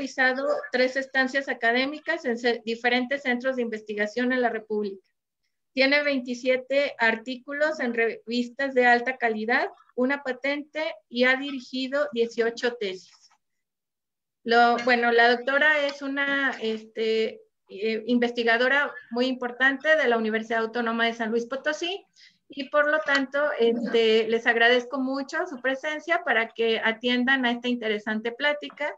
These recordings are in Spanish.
realizado 3 estancias académicas en diferentes centros de investigación en la República. Tiene 27 artículos en revistas de alta calidad, una patente y ha dirigido 18 tesis. Bueno, la doctora es una investigadora muy importante de la Universidad Autónoma de San Luis Potosí y por lo tanto les agradezco mucho su presencia para que atiendan a esta interesante plática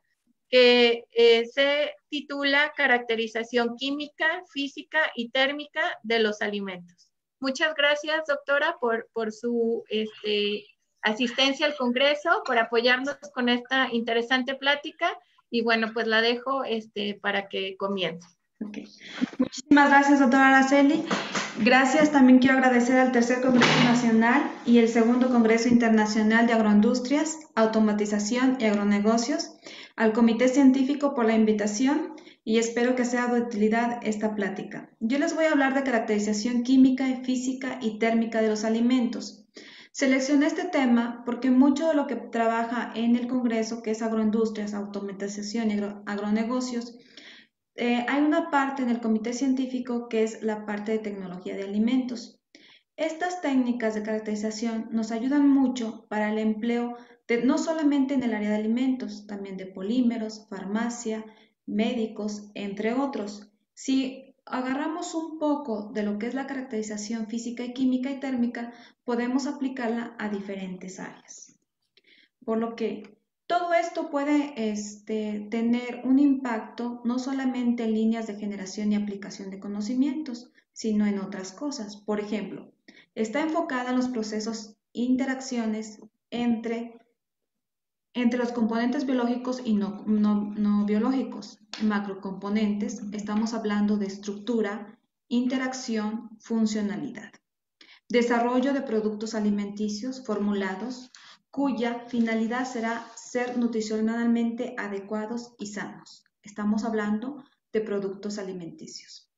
que se titula Caracterización química, física y térmica de los alimentos. Muchas gracias, doctora, por su asistencia al Congreso, por apoyarnos con esta interesante plática y bueno, pues la dejo para que comience. Okay. Muchísimas gracias, doctora Araceli. Gracias, también quiero agradecer al Tercer Congreso Nacional y el Segundo Congreso Internacional de Agroindustrias, Automatización y Agronegocios, al Comité Científico por la invitación y espero que sea de utilidad esta plática. Yo les voy a hablar de caracterización química, física y térmica de los alimentos. Seleccioné este tema porque mucho de lo que trabaja en el Congreso, que es agroindustrias, automatización y agronegocios, hay una parte en el comité científico que es la parte de tecnología de alimentos. Estas técnicas de caracterización nos ayudan mucho para el empleo no solamente en el área de alimentos, también de polímeros, farmacia, médicos, entre otros. Si agarramos un poco de lo que es la caracterización física y química y térmica, podemos aplicarla a diferentes áreas. Por lo que todo esto puede tener un impacto no solamente en líneas de generación y aplicación de conocimientos, sino en otras cosas. Por ejemplo, está enfocada en los procesos, interacciones entre los componentes biológicos y no biológicos. Macrocomponentes, estamos hablando de estructura, interacción, funcionalidad. Desarrollo de productos alimenticios formulados, cuya finalidad será ser nutricionalmente adecuados y sanos. Estamos hablando de productos alimenticios.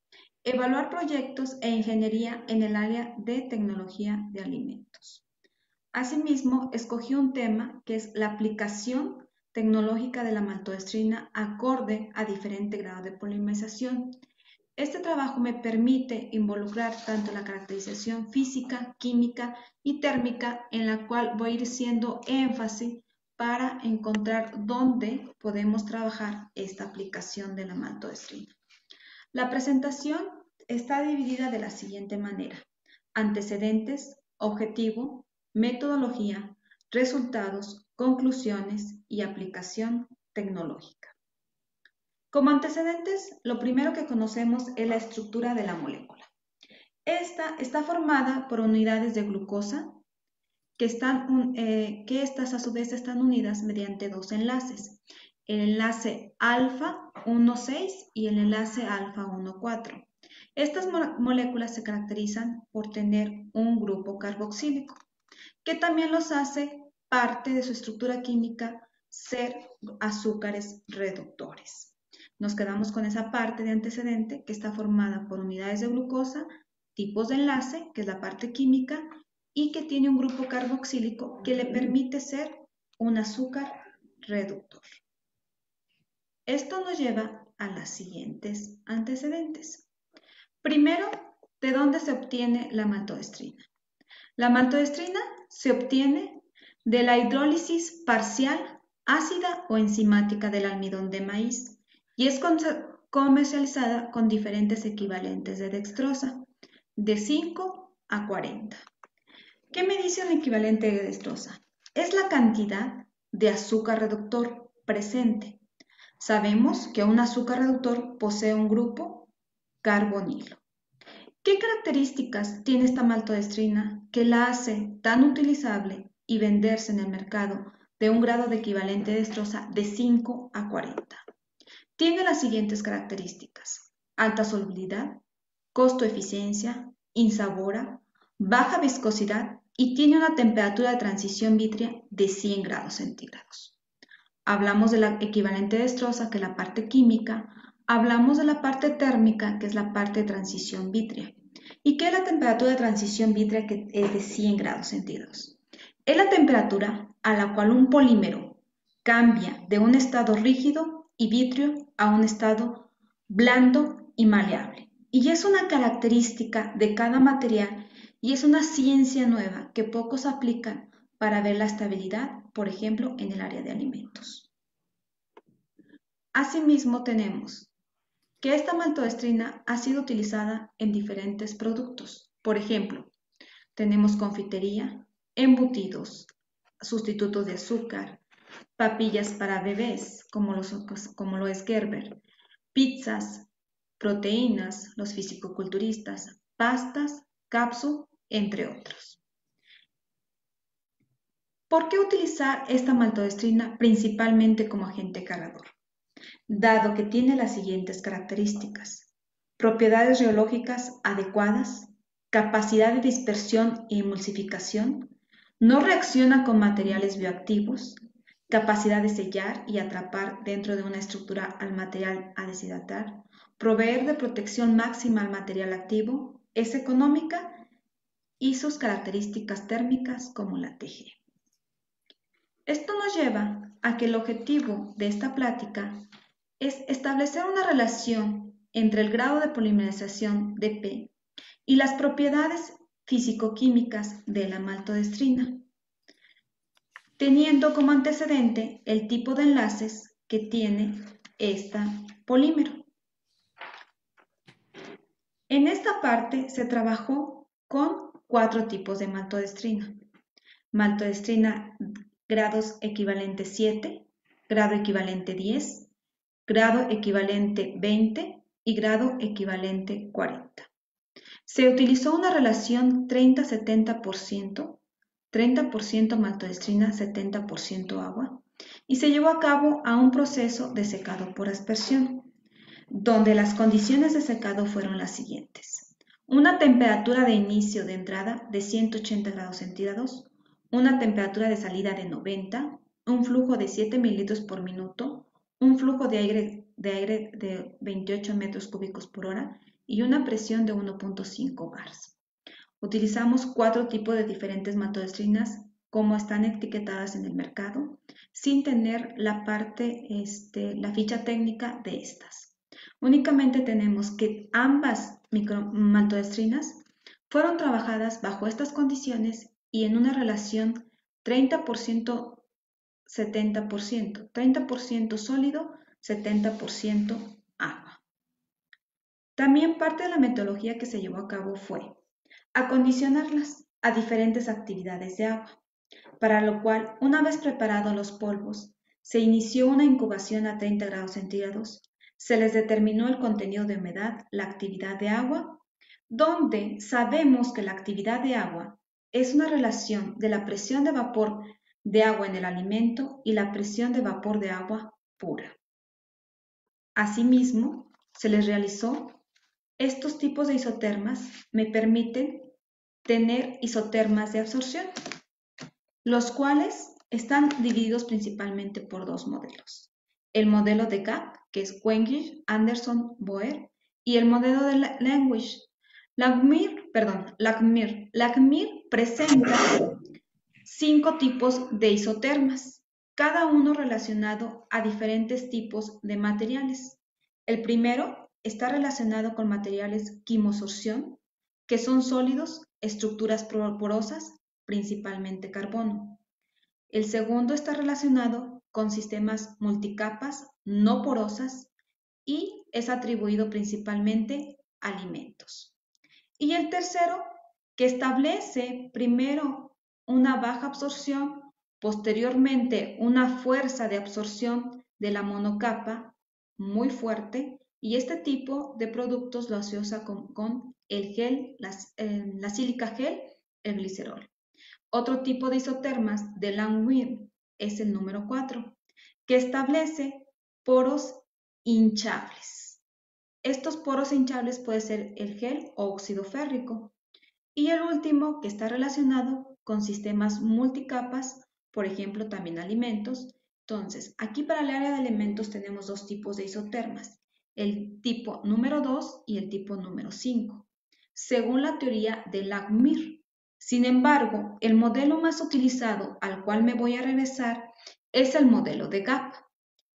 Evaluar proyectos e ingeniería en el área de tecnología de alimentos. Asimismo, escogí un tema que es la aplicación tecnológica de la maltodextrina acorde a diferente grado de polimerización. Este trabajo me permite involucrar tanto la caracterización física, química y térmica, en la cual voy a ir haciendo énfasis para encontrar dónde podemos trabajar esta aplicación de la maltodextrina. La presentación está dividida de la siguiente manera: antecedentes, objetivo, metodología, resultados, conclusiones y aplicación tecnológica. Como antecedentes, lo primero que conocemos es la estructura de la molécula. Esta está formada por unidades de glucosa que estas a su vez están unidas mediante 2 enlaces. El enlace alfa 1,6 y el enlace alfa 1,4. Estas moléculas se caracterizan por tener un grupo carboxílico, que también los hace parte de su estructura química ser azúcares reductores. Nos quedamos con esa parte de antecedente que está formada por unidades de glucosa, tipos de enlace, que es la parte química, y que tiene un grupo carboxílico que le permite ser un azúcar reductor. Esto nos lleva a las siguientes antecedentes. Primero, ¿de dónde se obtiene la maltodextrina? La maltodextrina se obtiene de la hidrólisis parcial, ácida o enzimática del almidón de maíz y es comercializada con diferentes equivalentes de dextrosa, de 5 a 40. ¿Qué me dice un equivalente de dextrosa? Es la cantidad de azúcar reductor presente. Sabemos que un azúcar reductor posee un grupo carbonilo. ¿Qué características tiene esta maltodextrina que la hace tan utilizable y venderse en el mercado de un grado de equivalente de dextrosa de 5 a 40? Tiene las siguientes características: alta solubilidad, costo-eficiencia, insabora, baja viscosidad y tiene una temperatura de transición vítrea de 100 grados centígrados. Hablamos de la equivalente de dextrosa, que es la parte química. Hablamos de la parte térmica, que es la parte de transición vítrea. ¿Y qué es la temperatura de transición vítrea, que es de 100 grados centígrados? Es la temperatura a la cual un polímero cambia de un estado rígido y vitrio a un estado blando y maleable. Y es una característica de cada material y es una ciencia nueva que pocos aplican para ver la estabilidad, por ejemplo, en el área de alimentos. Asimismo, tenemos que esta maltodextrina ha sido utilizada en diferentes productos. Por ejemplo, tenemos confitería, embutidos, sustitutos de azúcar, papillas para bebés, como lo es Gerber, pizzas, proteínas, los fisicoculturistas, pastas, capsu, entre otros. ¿Por qué utilizar esta maltodextrina principalmente como agente cargador? Dado que tiene las siguientes características: propiedades rheológicas adecuadas, capacidad de dispersión e emulsificación, no reacciona con materiales bioactivos, capacidad de sellar y atrapar dentro de una estructura al material a deshidratar, proveer de protección máxima al material activo, es económica y sus características térmicas como la TG. Esto nos lleva a que el objetivo de esta plática es establecer una relación entre el grado de polimerización de P y las propiedades físico-químicas de la maltodextrina, teniendo como antecedente el tipo de enlaces que tiene este polímero. En esta parte se trabajó con 4 tipos de maltodextrina. Maltodextrina grados equivalente 7, grado equivalente 10, grado equivalente 20 y grado equivalente 40. Se utilizó una relación 30-70%, 30% maltodextrina, 70% agua, y se llevó a cabo a un proceso de secado por aspersión, donde las condiciones de secado fueron las siguientes: una temperatura de inicio de entrada de 180 grados centígrados, una temperatura de salida de 90, un flujo de 7 mililitros por minuto, un flujo de aire de 28 metros cúbicos por hora y una presión de 1.5 bars. Utilizamos 4 tipos de diferentes maltodextrinas como están etiquetadas en el mercado, sin tener la ficha técnica de estas. Únicamente tenemos que ambas maltodextrinas fueron trabajadas bajo estas condiciones y en una relación 30% 70%, 30% sólido, 70% agua. También parte de la metodología que se llevó a cabo fue acondicionarlas a diferentes actividades de agua, para lo cual, una vez preparados los polvos, se inició una incubación a 30 grados centígrados, se les determinó el contenido de humedad, la actividad de agua, donde sabemos que la actividad de agua es una relación de la presión de vapor de agua en el alimento y la presión de vapor de agua pura. Asimismo, se les realizó estos tipos de isotermas me permiten tener isotermas de absorción, los cuales están divididos principalmente por 2 modelos. El modelo de GAP, que es Wengisch, Anderson, Boer, y el modelo de Langmuir. Langmuir presenta 5 tipos de isotermas, cada uno relacionado a diferentes tipos de materiales. El primero está relacionado con materiales quimosorción, que son sólidos, estructuras porosas, principalmente carbono. El segundo está relacionado con sistemas multicapas no porosas y es atribuido principalmente a alimentos. Y el tercero, que establece primero una baja absorción, posteriormente una fuerza de absorción de la monocapa muy fuerte, y este tipo de productos lo asocia con el gel, la sílica gel, el glicerol. Otro tipo de isotermas de Langmuir es el número 4, que establece poros hinchables. Estos poros hinchables pueden ser el gel o óxido férrico. Y el último, que está relacionado con sistemas multicapas, por ejemplo, también alimentos. Entonces, aquí para el área de alimentos tenemos 2 tipos de isotermas, el tipo número 2 y el tipo número 5, según la teoría de Langmuir. Sin embargo, el modelo más utilizado al cual me voy a regresar es el modelo de GAP.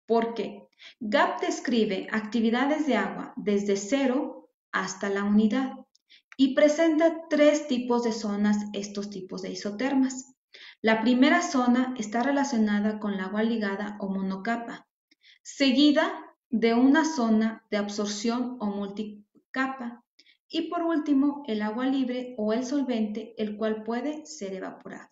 ¿Por qué? GAP describe actividades de agua desde 0 hasta la unidad y presenta 3 tipos de zonas, estos tipos de isotermas. La primera zona está relacionada con el agua ligada o monocapa, seguida de una zona de absorción o multicapa, y por último el agua libre o el solvente, el cual puede ser evaporado.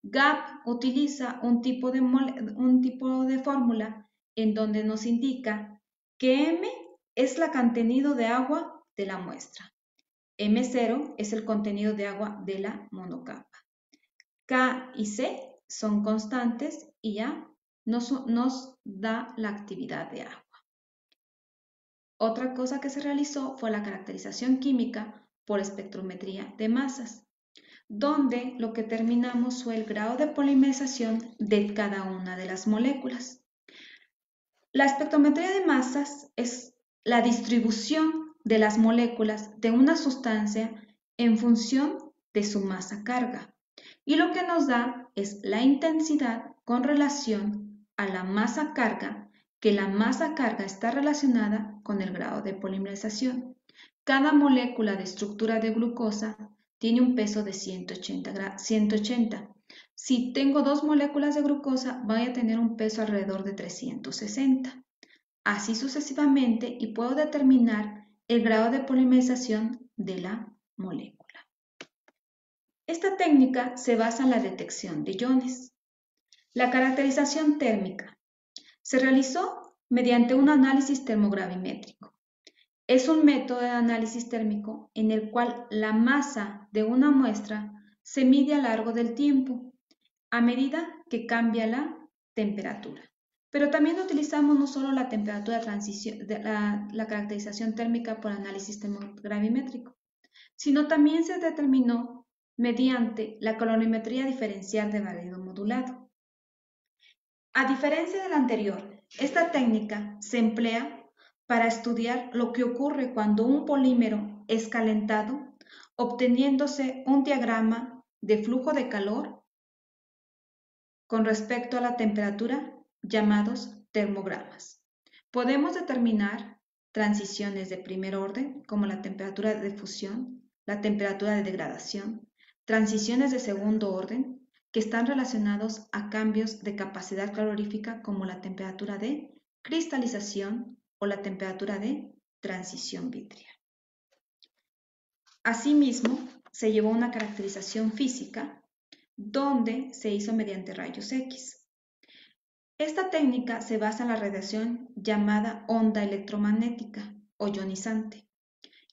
GAP utiliza un tipo de fórmula en donde nos indica que M es el contenido de agua de la muestra. M0 es el contenido de agua de la monocapa. K y C son constantes y ya nos da la actividad de agua. Otra cosa que se realizó fue la caracterización química por espectrometría de masas, donde lo que terminamos fue el grado de polimerización de cada una de las moléculas. La espectrometría de masas es la distribución de las moléculas de una sustancia en función de su masa-carga, y lo que nos da es la intensidad con relación a la masa-carga, que la masa-carga está relacionada con el grado de polimerización. Cada molécula de estructura de glucosa tiene un peso de 180. Si tengo 2 moléculas de glucosa, voy a tener un peso alrededor de 360. Así sucesivamente, y puedo determinar el grado de polimerización de la molécula. Esta técnica se basa en la detección de iones. La caracterización térmica se realizó mediante un análisis termogravimétrico. Es un método de análisis térmico en el cual la masa de una muestra se mide a lo largo del tiempo, a medida que cambia la temperatura. Pero también utilizamos no solo la temperatura de transición, la caracterización térmica por análisis termogravimétrico, sino también se determinó mediante la calorimetría diferencial de barrido modulado. A diferencia de la anterior, esta técnica se emplea para estudiar lo que ocurre cuando un polímero es calentado, obteniéndose un diagrama de flujo de calor con respecto a la temperatura, llamados termogramas. Podemos determinar transiciones de primer orden, como la temperatura de fusión, la temperatura de degradación, transiciones de segundo orden, que están relacionados a cambios de capacidad calorífica, como la temperatura de cristalización o la temperatura de transición vítrea. Asimismo, se llevó una caracterización física donde se hizo mediante rayos X. Esta técnica se basa en la radiación llamada onda electromagnética o ionizante.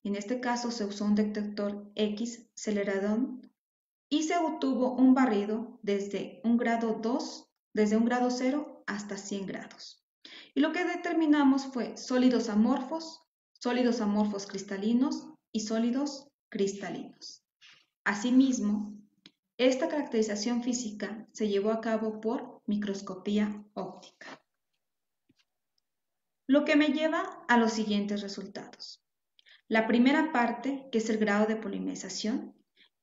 En este caso se usó un detector X Celadon y se obtuvo un barrido desde un grado 0 hasta 100 grados. Y lo que determinamos fue sólidos amorfos cristalinos y sólidos cristalinos. Asimismo, esta caracterización física se llevó a cabo por microscopía óptica. Lo que me lleva a los siguientes resultados. La primera parte, que es el grado de polimerización,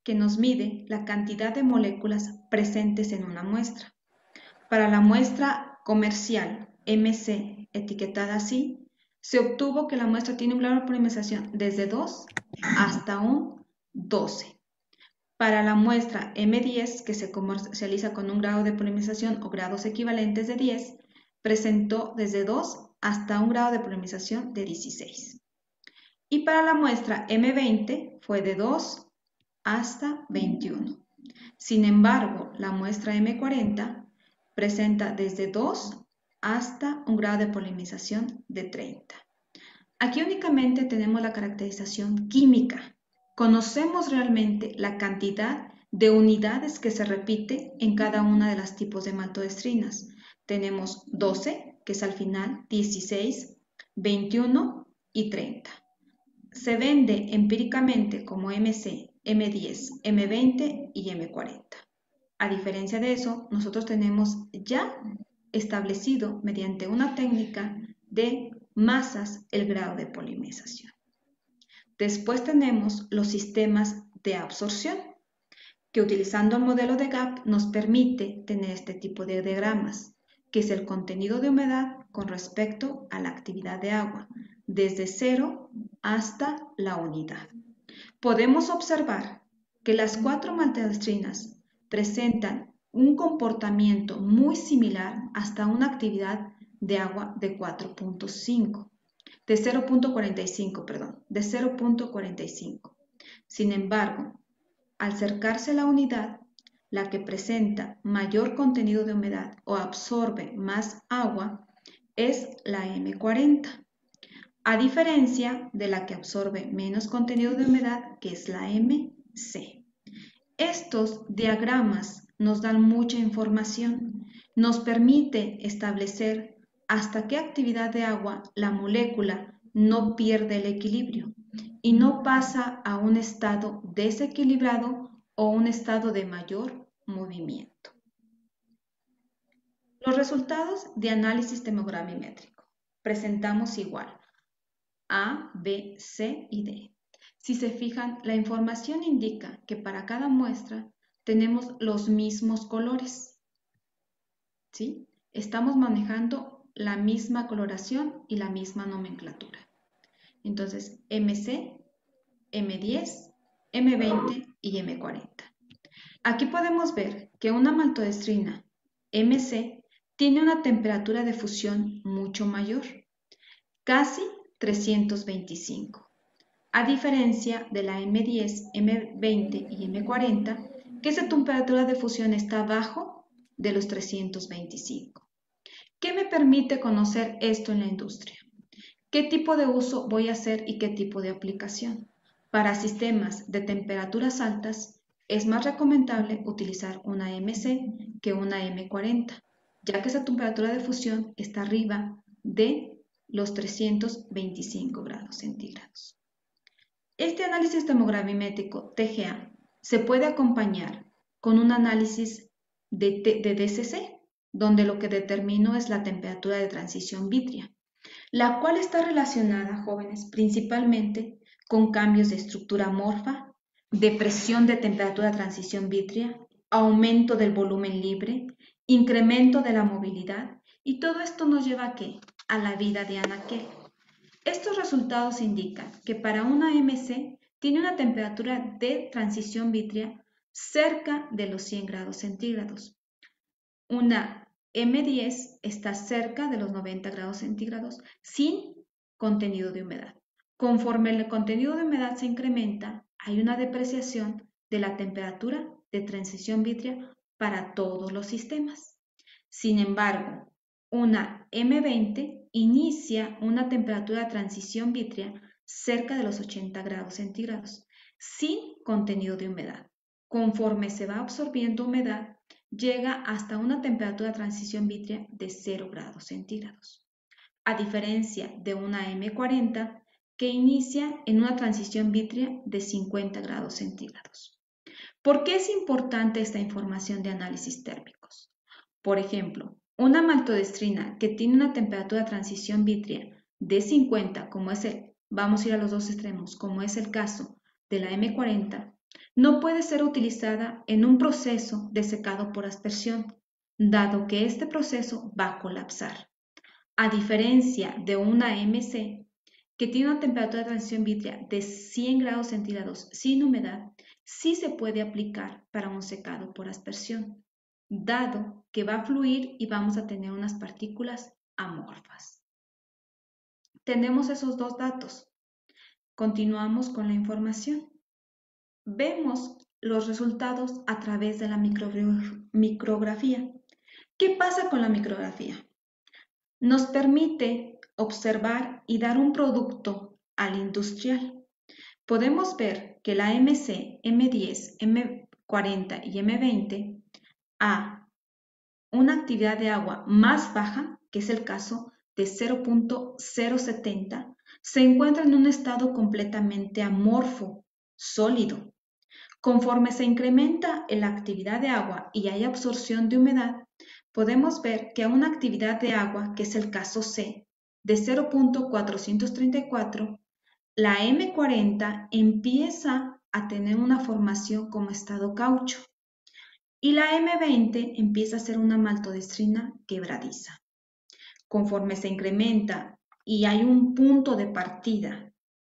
que nos mide la cantidad de moléculas presentes en una muestra. Para la muestra comercial MC, etiquetada así, se obtuvo que la muestra tiene un grado de polimerización desde 2 hasta un 12. Para la muestra M10, que se comercializa con un grado de polimerización o grados equivalentes de 10, presentó desde 2 hasta un grado de polimerización de 16. Y para la muestra M20 fue de 2 hasta 21. Sin embargo, la muestra M40 presenta desde 2 hasta un grado de polimerización de 30. Aquí únicamente tenemos la caracterización química. Conocemos realmente la cantidad de unidades que se repite en cada una de las tipos de maltodextrinas. Tenemos 12, que es al final, 16, 21 y 30. Se vende empíricamente como MC, M10, M20 y M40. A diferencia de eso, nosotros tenemos ya establecido mediante una técnica de masas el grado de polimerización. Después tenemos los sistemas de absorción, que utilizando el modelo de GAP nos permite tener este tipo de diagramas, que es el contenido de humedad con respecto a la actividad de agua, desde 0 hasta la unidad. Podemos observar que las 4 maltodextrinas presentan un comportamiento muy similar hasta una actividad de agua de 4.5, de 0.45. Sin embargo, al acercarse a la unidad, la que presenta mayor contenido de humedad o absorbe más agua es la M40, a diferencia de la que absorbe menos contenido de humedad, que es la MC. Estos diagramas nos dan mucha información, nos permite establecer hasta qué actividad de agua la molécula no pierde el equilibrio y no pasa a un estado desequilibrado o un estado de mayor movimiento. Los resultados de análisis termogravimétrico. Presentamos igual A, B, C y D. Si se fijan, la información indica que para cada muestra tenemos los mismos colores, ¿sí? Estamos manejando la misma coloración y la misma nomenclatura. Entonces, MC, M10, M20 y M40. Aquí podemos ver que una maltodextrina MC tiene una temperatura de fusión mucho mayor, casi 325. A diferencia de la M10, M20 y M40, que esa temperatura de fusión está abajo de los 325. ¿Qué me permite conocer esto en la industria? ¿Qué tipo de uso voy a hacer y qué tipo de aplicación? Para sistemas de temperaturas altas, es más recomendable utilizar una MC que una M40, ya que esa temperatura de fusión está arriba de los 325 grados centígrados. Este análisis termogravimétrico TGA se puede acompañar con un análisis de DCC, donde lo que determino es la temperatura de transición vítrea, la cual está relacionada, jóvenes, principalmente con cambios de estructura amorfa, depresión de temperatura de transición vítrea, aumento del volumen libre, incremento de la movilidad, y todo esto nos lleva ¿a qué? A la vida de anaquel. Estos resultados indican que para una MC tiene una temperatura de transición vítrea cerca de los 100 grados centígrados. Una M10 está cerca de los 90 grados centígrados sin contenido de humedad. Conforme el contenido de humedad se incrementa, hay una depreciación de la temperatura de transición vítrea para todos los sistemas. Sin embargo, una M20 inicia una temperatura de transición vítrea cerca de los 80 grados centígrados, sin contenido de humedad. Conforme se va absorbiendo humedad, llega hasta una temperatura de transición vítrea de 0 grados centígrados, a diferencia de una M40 que inicia en una transición vítrea de 50 grados centígrados. ¿Por qué es importante esta información de análisis térmicos? Por ejemplo, una maltodextrina que tiene una temperatura de transición vítrea de 50, como es vamos a ir a los dos extremos, como es el caso de la M40, no puede ser utilizada en un proceso de secado por aspersión, dado que este proceso va a colapsar. A diferencia de una MC, que tiene una temperatura de transición vítrea de 100 grados centígrados sin humedad, sí se puede aplicar para un secado por aspersión, dado que va a fluir y vamos a tener unas partículas amorfas. Tenemos esos dos datos. Continuamos con la información. Vemos los resultados a través de la micrografía. ¿Qué pasa con la micrografía? Nos permite observar y dar un producto al industrial. Podemos ver que la MC, M10, M40 y M20 a una actividad de agua más baja, que es el caso de 0.070, se encuentra en un estado completamente amorfo, sólido. Conforme se incrementa la actividad de agua y hay absorción de humedad, podemos ver que a una actividad de agua, que es el caso C, de 0.434, la M40 empieza a tener una formación como estado caucho y la M20 empieza a ser una maltodextrina quebradiza. conforme se incrementa y hay un punto de partida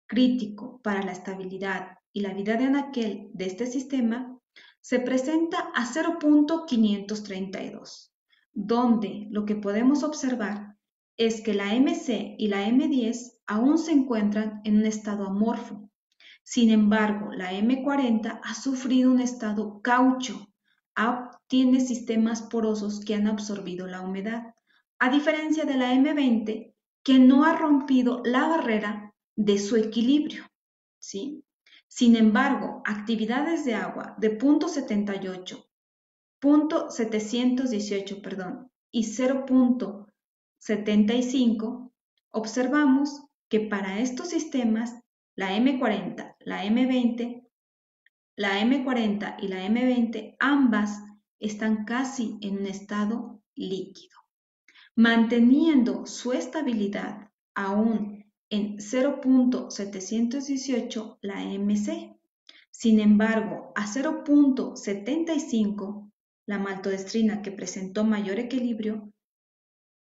crítico para la estabilidad y la vida de anaquel de este sistema, se presenta a 0.532, donde lo que podemos observar es que la MC y la M10 aún se encuentran en un estado amorfo. Sin embargo, la M40 ha sufrido un estado caucho, tiene sistemas porosos que han absorbido la humedad, a diferencia de la M20 que no ha rompido la barrera de su equilibrio, ¿sí? Sin embargo, actividades de agua de 0.718, y 0.75, observamos que para estos sistemas, la M40, la M20, la M40 y la M20, ambas están casi en un estado líquido, manteniendo su estabilidad aún en 0.718 la MC. Sin embargo, a 0.75, la maltodextrina que presentó mayor equilibrio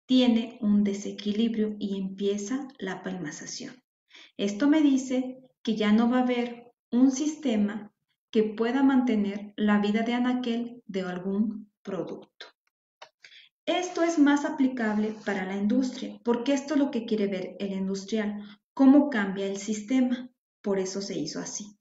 tiene un desequilibrio y empieza la palmazación. Esto me dice que ya no va a haber un sistema que pueda mantener la vida de anaquel de algún producto. Esto es más aplicable para la industria, porque esto es lo que quiere ver el industrial, cómo cambia el sistema. Por eso se hizo así.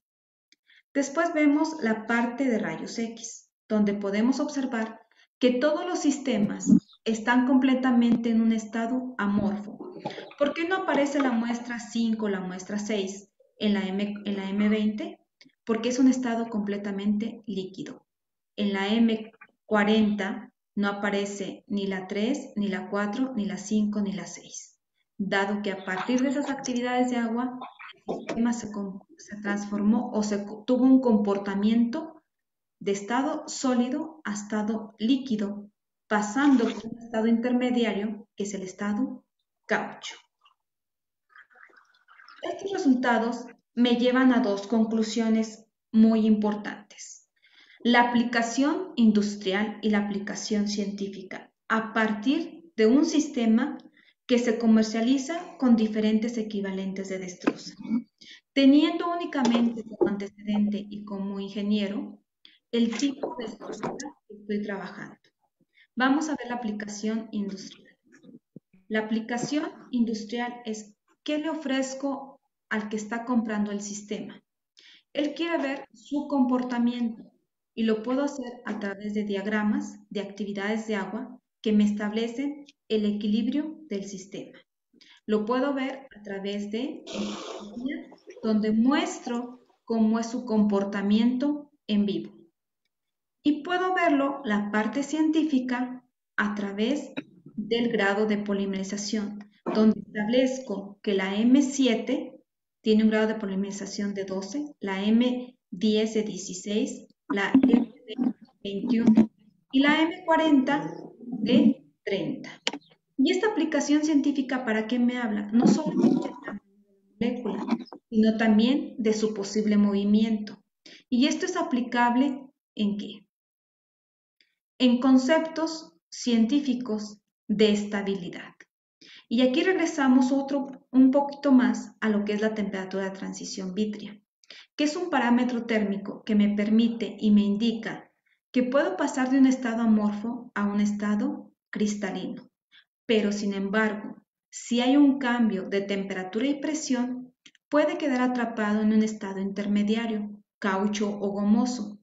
Después vemos la parte de rayos X, donde podemos observar que todos los sistemas están completamente en un estado amorfo. ¿Por qué no aparece la muestra 5 o la muestra 6 en la M20? Porque es un estado completamente líquido. En la M40 no aparece ni la 3, ni la 4, ni la 5, ni la 6, dado que a partir de esas actividades de agua, el sistema se transformó o tuvo un comportamiento de estado sólido a estado líquido, pasando por un estado intermediario, que es el estado caucho. Estos resultados me llevan a dos conclusiones muy importantes. La aplicación industrial y la aplicación científica a partir de un sistema que se comercializa con diferentes equivalentes de destruza, teniendo únicamente como antecedente y como ingeniero el tipo de estructura que estoy trabajando. Vamos a ver la aplicación industrial. La aplicación industrial es ¿qué le ofrezco al que está comprando el sistema? Él quiere ver su comportamiento y lo puedo hacer a través de diagramas de actividades de agua que me establecen el equilibrio del sistema. Lo puedo ver a través de donde muestro cómo es su comportamiento en vivo. Y puedo verlo, la parte científica, a través del grado de polimerización, donde establezco que la M7 tiene un grado de polimerización de 12, la M10 de 16, la M de 21 y la M40 de 30. Y esta aplicación científica, ¿para qué me habla? No solamente de la molécula, sino también de su posible movimiento. Y esto es aplicable ¿en qué? En conceptos científicos de estabilidad. Y aquí regresamos un poquito más a lo que es la temperatura de transición vítrea, que es un parámetro térmico que me permite y me indica que puedo pasar de un estado amorfo a un estado cristalino. Pero sin embargo, si hay un cambio de temperatura y presión, puede quedar atrapado en un estado intermediario, caucho o gomoso.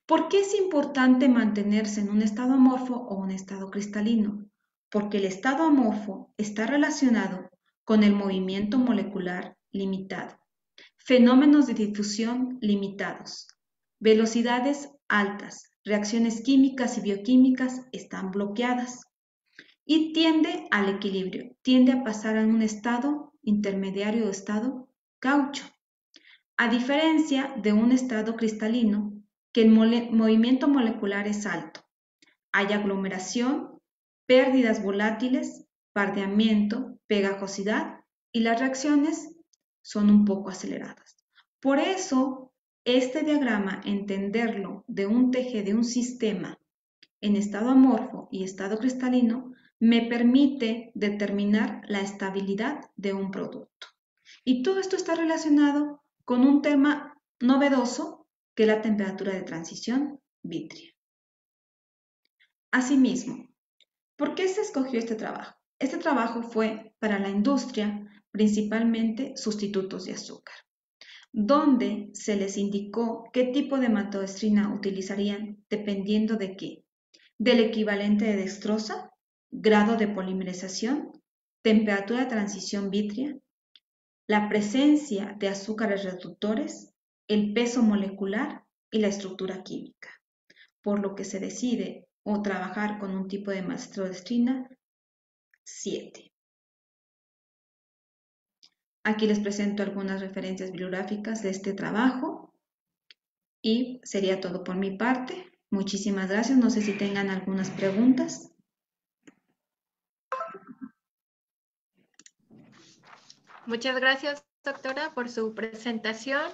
¿Por qué es importante mantenerse en un estado amorfo o un estado cristalino? Porque el estado amorfo está relacionado con el movimiento molecular limitado, fenómenos de difusión limitados, velocidades altas, reacciones químicas y bioquímicas están bloqueadas y tiende al equilibrio, tiende a pasar a un estado intermediario o estado caucho, a diferencia de un estado cristalino que el movimiento molecular es alto. Hay aglomeración, pérdidas volátiles, pardeamiento, pegajosidad y las reacciones son un poco aceleradas. Por eso, este diagrama, entenderlo de un TG de un sistema en estado amorfo y estado cristalino, me permite determinar la estabilidad de un producto. Y todo esto está relacionado con un tema novedoso que es la temperatura de transición vítrea. Asimismo, ¿por qué se escogió este trabajo? Este trabajo fue para la industria, principalmente sustitutos de azúcar, donde se les indicó qué tipo de maltodextrina utilizarían dependiendo de qué, del equivalente de dextrosa, grado de polimerización, temperatura de transición vítrea, la presencia de azúcares reductores, el peso molecular y la estructura química, por lo que se decide o trabajar con un tipo de maltodextrina 7. Aquí les presento algunas referencias bibliográficas de este trabajo y sería todo por mi parte. Muchísimas gracias. No sé si tengan algunas preguntas. Muchas gracias, doctora, por su presentación.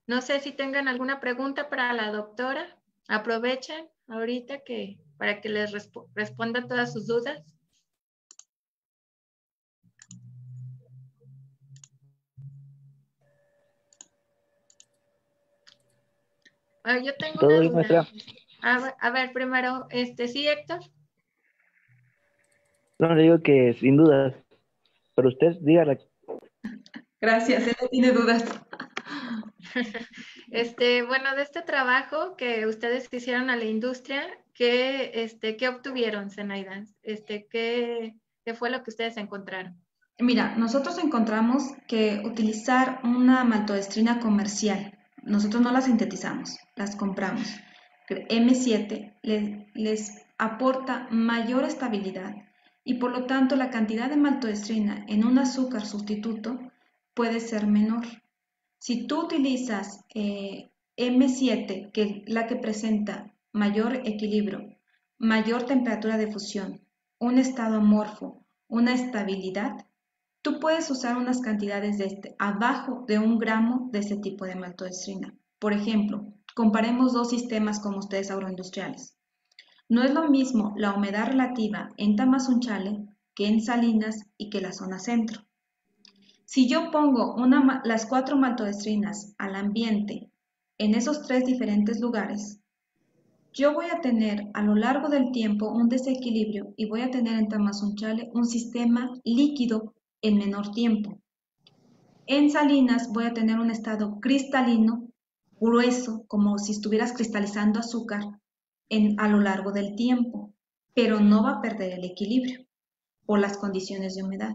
No sé si tengan alguna pregunta para la doctora. Aprovechen ahorita para que les responda todas sus dudas. Yo tengo Todo una bien, duda. maestra. A ver, primero, sí, Héctor. No le digo que sin dudas, pero usted dígala. Gracias, él no tiene dudas. Bueno, de este trabajo que ustedes hicieron a la industria, ¿qué obtuvieron, Zenaida? ¿Qué fue lo que ustedes encontraron? Mira, nosotros encontramos que utilizar una maltodextrina comercial, nosotros no la sintetizamos, las compramos. M7 les aporta mayor estabilidad y por lo tanto la cantidad de maltodextrina en un azúcar sustituto puede ser menor. Si tú utilizas M7, que es la que presenta mayor equilibrio, mayor temperatura de fusión, un estado amorfo, una estabilidad, tú puedes usar unas cantidades de abajo de 1 gramo de este tipo de maltodextrina. Por ejemplo, comparemos dos sistemas como ustedes agroindustriales. No es lo mismo la humedad relativa en Tamazunchale que en Salinas y que la zona centro. Si yo pongo las 4 maltodextrinas al ambiente en esos 3 diferentes lugares, yo voy a tener a lo largo del tiempo un desequilibrio y voy a tener en Tamazunchale un sistema líquido en menor tiempo. En Salinas voy a tener un estado cristalino, grueso, como si estuvieras cristalizando azúcar a lo largo del tiempo, pero no va a perder el equilibrio por las condiciones de humedad.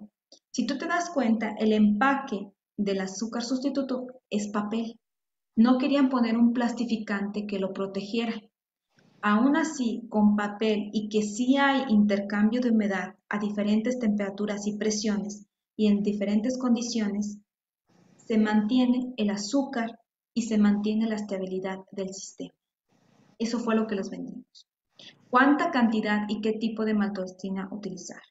Si tú te das cuenta, el empaque del azúcar sustituto es papel. No querían poner un plastificante que lo protegiera. Aún así, con papel y que sí hay intercambio de humedad a diferentes temperaturas y presiones y en diferentes condiciones, se mantiene el azúcar y se mantiene la estabilidad del sistema. Eso fue lo que les vendimos. ¿Cuánta cantidad y qué tipo de maltodextrina utilizar?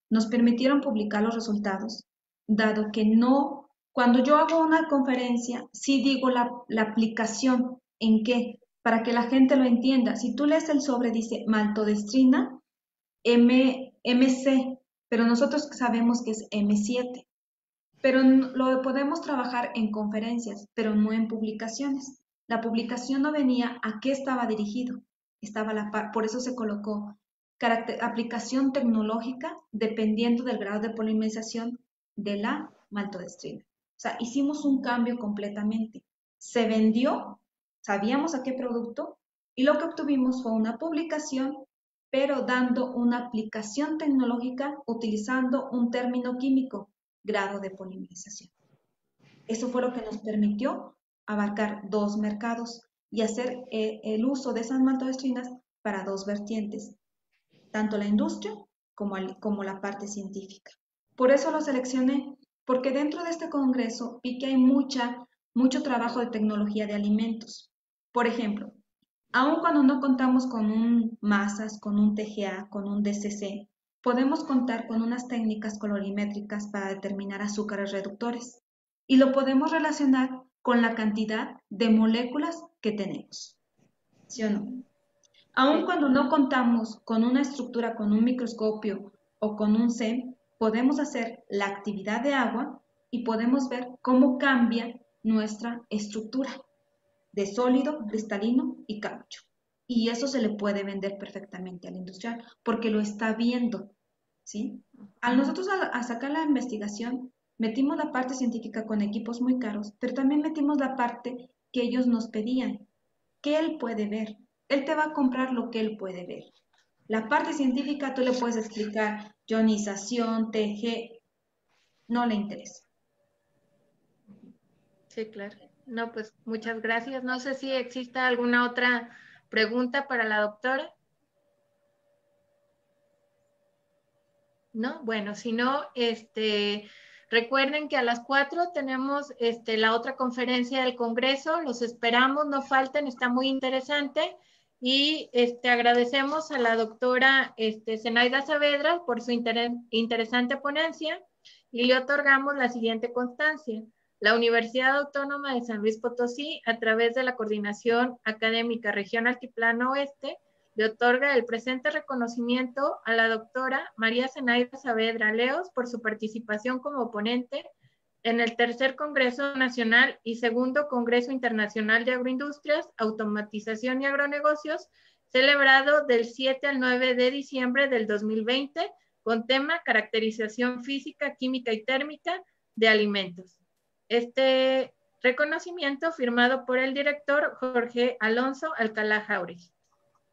Nos permitieron publicar los resultados, dado que no, cuando yo hago una conferencia, sí digo la aplicación en qué, para que la gente lo entienda. Si tú lees el sobre, dice maltodextrina MC, pero nosotros sabemos que es M7. Pero lo podemos trabajar en conferencias, pero no en publicaciones. La publicación no venía a qué estaba dirigido, por eso se colocó aplicación tecnológica dependiendo del grado de polimerización de la maltodextrina. O sea, hicimos un cambio completamente. Se vendió, sabíamos a qué producto y lo que obtuvimos fue una publicación, pero dando una aplicación tecnológica utilizando un término químico, grado de polimerización. Eso fue lo que nos permitió abarcar 2 mercados y hacer el uso de esas maltodextrinas para 2 vertientes, tanto la industria como la parte científica. Por eso lo seleccioné, porque dentro de este congreso vi que hay mucho trabajo de tecnología de alimentos. Por ejemplo, aun cuando no contamos con un masas, con un TGA, con un DCC, podemos contar con unas técnicas colorimétricas para determinar azúcares reductores y lo podemos relacionar con la cantidad de moléculas que tenemos. ¿Sí o no? Aun cuando no contamos con una estructura, con un microscopio o con un SEM, podemos hacer la actividad de agua y podemos ver cómo cambia nuestra estructura de sólido, cristalino y caucho. Y eso se le puede vender perfectamente al industrial porque lo está viendo, ¿sí? Al nosotros a sacar la investigación, metimos la parte científica con equipos muy caros, pero también metimos la parte que ellos nos pedían, que él puede ver. Él te va a comprar lo que él puede ver. La parte científica tú le puedes explicar ionización, TG, no le interesa. Sí, claro. No, pues muchas gracias. No sé si exista alguna otra pregunta para la doctora. ¿No? Bueno, si no, recuerden que a las 4 tenemos la otra conferencia del Congreso. Los esperamos, no falten, está muy interesante. Y agradecemos a la doctora Zenaida Saavedra por su interesante ponencia y le otorgamos la siguiente constancia. La Universidad Autónoma de San Luis Potosí, a través de la Coordinación Académica Región Altiplano Oeste, le otorga el presente reconocimiento a la doctora María Zenaida Saavedra Leos por su participación como ponente en el tercer Congreso Nacional y segundo Congreso Internacional de Agroindustrias, Automatización y Agronegocios, celebrado del 7 al 9 de diciembre del 2020, con tema Caracterización física, química y térmica de alimentos. Este reconocimiento firmado por el director Jorge Alonso Alcalá Jauregui.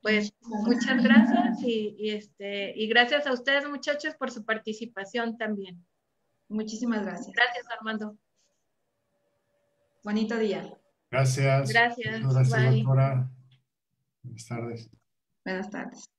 Pues muchas gracias y gracias a ustedes, muchachos, por su participación también. Muchísimas gracias. Gracias, Armando. Bonito día. Gracias. Gracias. Gracias, Bye. doctora. Buenas tardes. Buenas tardes.